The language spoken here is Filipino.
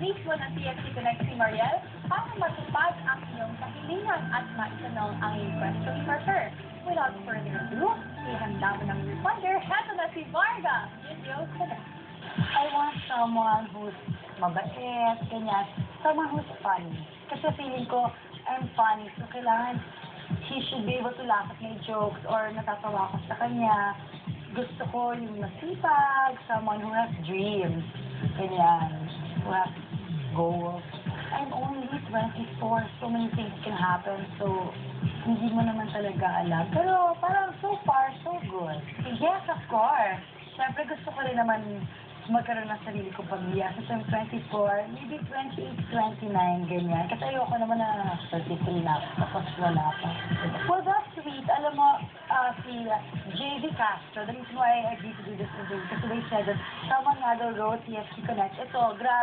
mismo ng TFC Connect si Mariel para matupad ang iyong kahilingan at maitanong ang iyong question for her. Without further ado, ihanda mo ng responder. Heto na si Varga. Video Connect. I want someone who's mabait, ganyan. Someone who's funny. Kasi feeling ko, I'm funny. So, kailangan he should be able to laugh at my jokes or natatawa ko sa kanya. Gusto ko yung masipag, someone who has dreams. Ganyan. Who has goals. I'm only 24. So many things can happen. So, hindi mo naman talaga alam. Pero parang so far, so good. Yes, of course. Siyempre gusto ko rin naman magkaroon ng sarili kong pamilya. Kasi I'm 24, maybe 28, 29, ganyan. Kasi ayoko naman na 33 na, tapos wala pa. Well, that's sweet. Alam mo, si JV Castro, the reason why I agreed to do this interview, kasi they said that someone nga daw wrote TFC Connect. Ito, grabe.